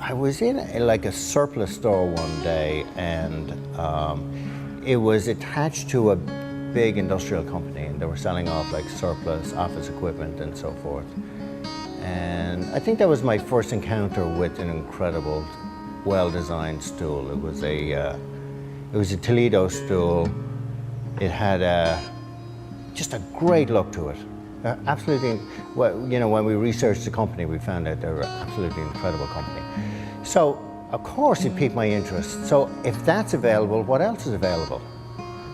I was in like a surplus store one day, and it was attached to a big industrial company, and they were selling off like surplus office equipment and so forth. And I think that was my first encounter with an incredible, well-designed stool. It was a Toledo stool. It had just a great look to it. Absolutely, well, you know, when we researched the company, we found out they were an absolutely incredible company. So, of course, it piqued my interest. So, if that's available, what else is available?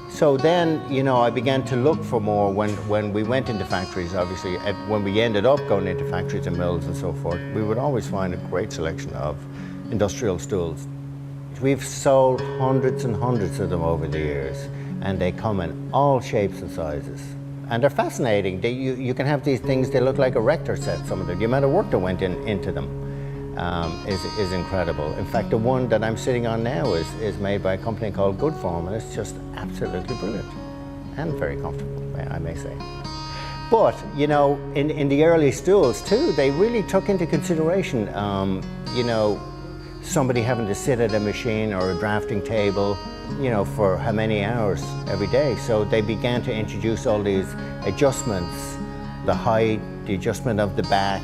So then, you know, I began to look for more when we went into factories, obviously. When we ended up going into factories and mills and so forth, we would always find a great selection of industrial stools. We've sold hundreds and hundreds of them over the years, and they come in all shapes and sizes. And they're fascinating. You can have these things, they look like a Rector set, some of them. The amount of work that went into them is incredible. In fact, the one that I'm sitting on now is made by a company called Goodform, and it's just absolutely brilliant and very comfortable, I may say. But, you know, in the early stools too, they really took into consideration, you know, somebody having to sit at a machine or a drafting table, you know, for how many hours every day. So they began to introduce all these adjustments, the height, the adjustment of the back.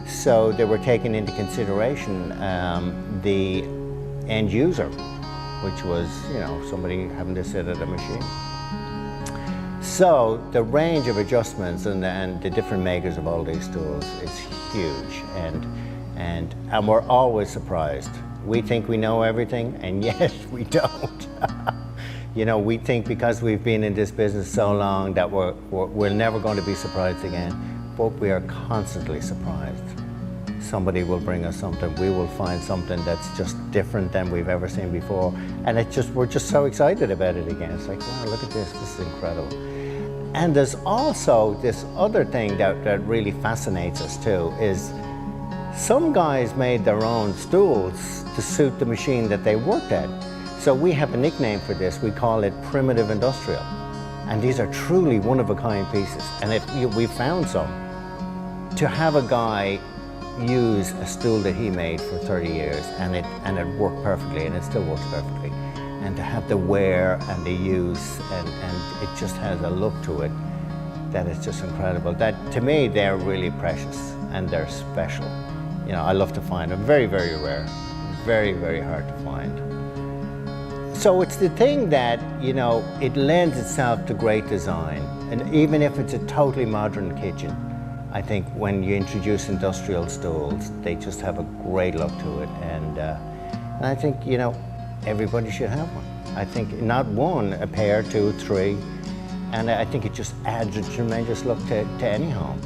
So they were taking into consideration the end user, which was, you know, somebody having to sit at a machine. So the range of adjustments and the different makers of all these stools is huge, and we're always surprised. We think we know everything, and yet we don't. You know, we think because we've been in this business so long that we're never going to be surprised again, but we are constantly surprised. Somebody will bring us something, we will find something that's just different than we've ever seen before, and we're just so excited about it again. It's like, wow, look at this is incredible. And there's also this other thing that really fascinates us too, is some guys made their own stools to suit the machine that they worked at. So we have a nickname for this, we call it primitive industrial. And these are truly one-of-a-kind pieces. And we found some. To have a guy use a stool that he made for 30 years and it worked perfectly, and it still works perfectly. And to have the wear and the use, and it just has a look to it that is just incredible. That, to me, they're really precious and they're special. You know, I love to find them. Very, very rare. Very, very hard to find. So it's the thing that, you know, it lends itself to great design. And even if it's a totally modern kitchen, I think when you introduce industrial stools, they just have a great look to it. And I think, you know, everybody should have one. I think not one, a pair, two, three. And I think it just adds a tremendous look to any home.